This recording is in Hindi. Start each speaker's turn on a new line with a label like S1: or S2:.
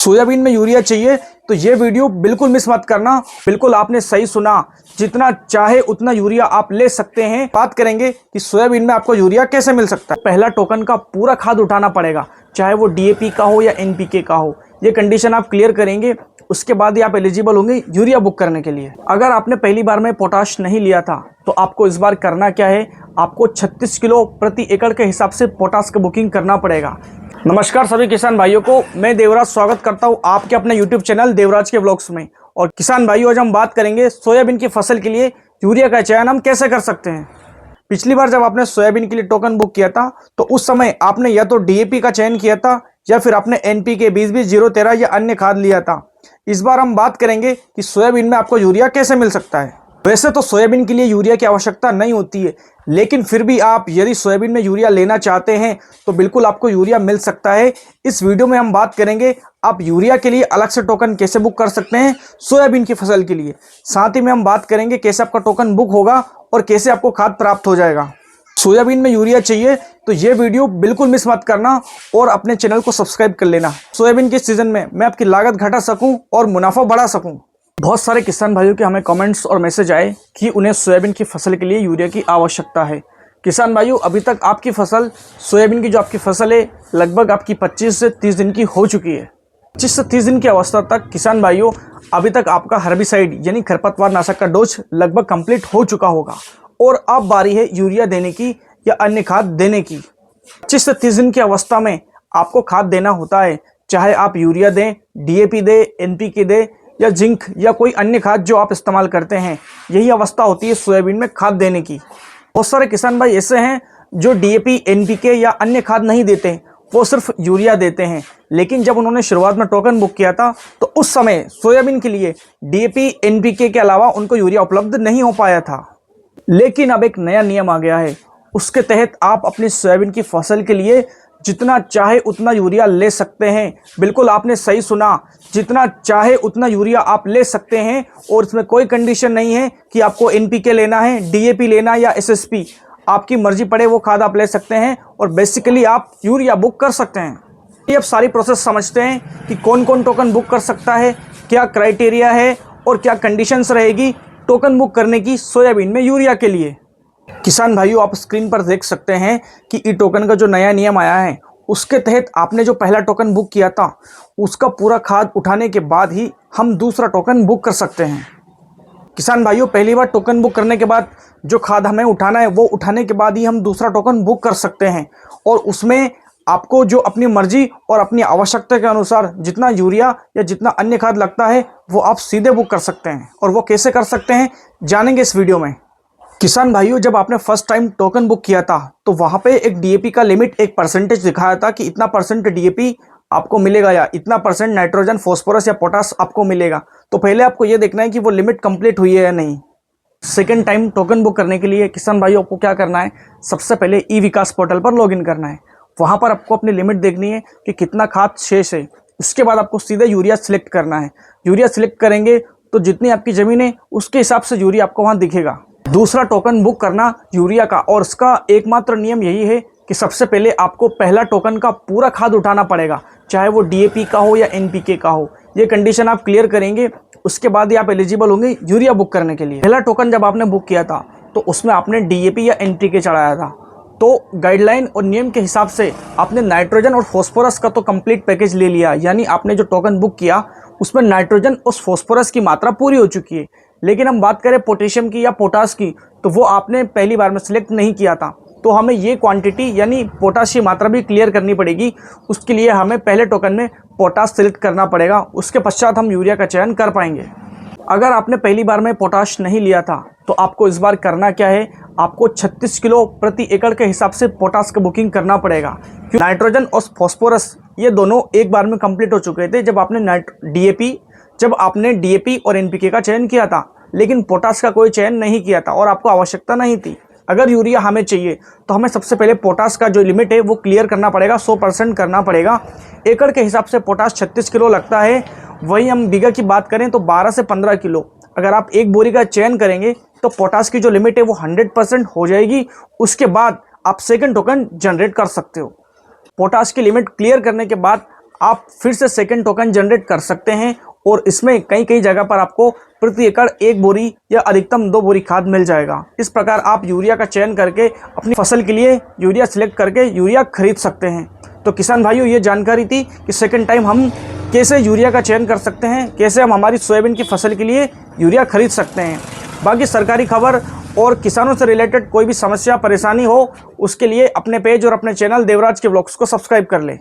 S1: सोयाबीन में यूरिया चाहिए तो ये वीडियो बिल्कुल मिस मत करना। बिल्कुल आपने सही सुना, जितना चाहे उतना यूरिया आप ले सकते हैं। बात करेंगे कि सोयाबीन में आपको यूरिया कैसे मिल सकता है। पहला टोकन का पूरा खाद उठाना पड़ेगा, चाहे वो डीएपी का हो या एनपीके का हो। ये कंडीशन आप क्लियर करेंगे, उसके बाद ही आप एलिजिबल होंगे यूरिया बुक करने के लिए। अगर आपने पहली बार में पोटाश नहीं लिया था तो आपको इस बार करना क्या है, आपको 36 किलो प्रति एकड़ के हिसाब से पोटाश का बुकिंग करना पड़ेगा। नमस्कार सभी किसान भाइयों को, मैं देवराज स्वागत करता हूं आपके अपने YouTube चैनल देवराज के व्लॉग्स में। और किसान भाइयों, आज हम बात करेंगे सोयाबीन की फसल के लिए यूरिया का चयन हम कैसे कर सकते हैं। पिछली बार जब आपने सोयाबीन के लिए टोकन बुक किया था तो उस समय आपने या तो डीएपी का चयन किया था या फिर आपने एनपीके 20-20-013 या अन्य खाद लिया था। इस बार हम बात करेंगे कि सोयाबीन में आपको यूरिया कैसे मिल सकता है। वैसे तो सोयाबीन के लिए यूरिया की आवश्यकता नहीं होती है, लेकिन फिर भी आप यदि सोयाबीन में यूरिया लेना चाहते हैं तो बिल्कुल आपको यूरिया मिल सकता है। इस वीडियो में हम बात करेंगे आप यूरिया के लिए अलग से टोकन कैसे बुक कर सकते हैं सोयाबीन की फसल के लिए। साथ ही में हम बात करेंगे कैसे आपका टोकन बुक होगा और कैसे आपको खाद प्राप्त हो जाएगा। सोयाबीन में यूरिया चाहिए तो ये वीडियो बिल्कुल मिस मत करना और अपने चैनल को सब्सक्राइब कर लेना। सोयाबीन के सीजन में मैं आपकी लागत घटा सकूं और मुनाफा बढ़ा सकूं। बहुत सारे किसान भाइयों के हमें कमेंट्स और मैसेज आए कि उन्हें सोयाबीन की फसल के लिए यूरिया की आवश्यकता है। किसान भाइयों, अभी तक आपकी फसल सोयाबीन की जो आपकी फसल है लगभग आपकी 25 से 30 दिन की हो चुकी है। 25 से 30 दिन की अवस्था तक किसान भाइयों अभी तक आपका हर्बिसाइड यानी खरपतवार नाशक का डोज लगभग कंप्लीट हो चुका होगा और अब बारी है यूरिया देने की या अन्य खाद देने की। 25 से 30 दिन की अवस्था में आपको खाद देना होता है, चाहे आप यूरिया दें, डीएपी दें, एनपीके दें या जिंक या कोई अन्य खाद जो आप इस्तेमाल करते हैं। यही अवस्था होती है सोयाबीन में खाद देने की। बहुत सारे किसान भाई ऐसे हैं जो डीएपी, एनपीके या अन्य खाद नहीं देते, वो सिर्फ यूरिया देते हैं। लेकिन जब उन्होंने शुरुआत में टोकन बुक किया था तो उस समय सोयाबीन के लिए डीएपी, एनपीके के अलावा उनको यूरिया उपलब्ध नहीं हो पाया था। लेकिन अब एक नया नियम आ गया है, उसके तहत आप अपनी सोयाबीन की फसल के लिए जितना चाहे उतना यूरिया ले सकते हैं। बिल्कुल आपने सही सुना, जितना चाहे उतना यूरिया आप ले सकते हैं और इसमें कोई कंडीशन नहीं है कि आपको एनपीके लेना है, डीएपी लेना या एसएसपी। आपकी मर्जी पड़े वो खाद आप ले सकते हैं और बेसिकली आप यूरिया बुक कर सकते हैं। ये अब सारी प्रोसेस समझते हैं कि कौन कौन टोकन बुक कर सकता है, क्या क्राइटेरिया है और क्या कंडीशंस रहेगी टोकन बुक करने की सोयाबीन में यूरिया के लिए। किसान भाइयों, आप स्क्रीन पर देख सकते हैं कि ई टोकन का जो नया नियम आया है उसके तहत आपने जो पहला टोकन बुक किया था उसका पूरा खाद उठाने के बाद ही हम दूसरा टोकन बुक कर सकते हैं। किसान भाइयों, पहली बार टोकन बुक करने के बाद जो खाद हमें उठाना है वो उठाने के बाद ही हम दूसरा टोकन बुक कर सकते हैं और उसमें आपको जो अपनी मर्जी और अपनी आवश्यकता के अनुसार जितना यूरिया या जितना अन्य खाद लगता है वो आप सीधे बुक कर सकते हैं। और वो कैसे कर सकते हैं जानेंगे इस वीडियो में। किसान भाइयों, जब आपने फर्स्ट टाइम टोकन बुक किया था तो वहां पे एक डीएपी का लिमिट, एक परसेंटेज दिखाया था कि इतना परसेंट डीएपी आपको मिलेगा या इतना परसेंट नाइट्रोजन, फास्फोरस या पोटास आपको मिलेगा। तो पहले आपको ये देखना है कि वो लिमिट कंप्लीट हुई है या नहीं। सेकेंड टाइम टोकन बुक करने के लिए किसान भाइयों आपको क्या करना है, सबसे पहले ई विकास पोर्टल पर लॉगिन करना है। वहां पर आपको अपनी लिमिट देखनी है कि कितना खाद शेष है। उसके बाद आपको सीधे यूरिया सिलेक्ट करना है। यूरिया सिलेक्ट करेंगे तो जितनी आपकी जमीन है उसके हिसाब से यूरिया आपको वहां दिखेगा। दूसरा टोकन बुक करना यूरिया का, और उसका एकमात्र नियम यही है कि सबसे पहले आपको पहला टोकन का पूरा खाद उठाना पड़ेगा, चाहे वो डीएपी का हो या एनपीके का हो। ये कंडीशन आप क्लियर करेंगे, उसके बाद ही आप एलिजिबल होंगे यूरिया बुक करने के लिए। पहला टोकन जब आपने बुक किया था तो उसमें आपने डीएपी या एनपीके चढ़ाया था, तो गाइडलाइन और नियम के हिसाब से आपने नाइट्रोजन और फास्फोरस का तो कंप्लीट पैकेज ले लिया, यानी आपने जो टोकन बुक किया उसमें नाइट्रोजन और फास्फोरस की मात्रा पूरी हो चुकी है। लेकिन हम बात करें पोटेशियम की या पोटास की तो वो आपने पहली बार में सिलेक्ट नहीं किया था, तो हमें ये क्वांटिटी यानी पोटाश की मात्रा भी क्लियर करनी पड़ेगी। उसके लिए हमें पहले टोकन में पोटाश सिलेक्ट करना पड़ेगा, उसके पश्चात हम यूरिया का चयन कर पाएंगे। अगर आपने पहली बार में पोटाश नहीं लिया था तो आपको इस बार करना क्या है, आपको 36 किलो प्रति एकड़ के हिसाब से पोटाश का बुकिंग करना पड़ेगा। नाइट्रोजन और फास्फोरस ये दोनों एक बार में कंप्लीट हो चुके थे जब आपने डीएपी और एनपीके का चयन किया था, लेकिन पोटाश का कोई चयन नहीं किया था और आपको आवश्यकता नहीं थी। अगर यूरिया हमें चाहिए तो हमें सबसे पहले पोटाश का जो लिमिट है वो क्लियर करना पड़ेगा, 100% करना पड़ेगा। एकड़ के हिसाब से पोटाश 36 किलो लगता है। वही हम बीघा की बात करें तो 12 से 15 किलो। अगर आप एक बोरी का चयन करेंगे तो पोटाश की जो लिमिट है वो 100% हो जाएगी। उसके बाद आप सेकंड टोकन जनरेट कर सकते हो। पोटाश की लिमिट क्लियर करने के बाद आप फिर से सेकंड टोकन जनरेट कर सकते हैं और इसमें कई कई जगह पर आपको प्रति एकड़ 1 बोरी या अधिकतम 2 बोरी खाद मिल जाएगा। इस प्रकार आप यूरिया का चयन करके अपनी फसल के लिए यूरिया सिलेक्ट करके यूरिया खरीद सकते हैं। तो किसान भाइयों, ये जानकारी थी कि सेकंड टाइम हम कैसे यूरिया का चयन कर सकते हैं, कैसे हम हमारी सोयाबीन की फसल के लिए यूरिया खरीद सकते हैं। बाकी सरकारी खबर और किसानों से रिलेटेड कोई भी समस्या परेशानी हो, उसके लिए अपने पेज और अपने चैनल देवराज के ब्लॉग्स को सब्सक्राइब कर लें।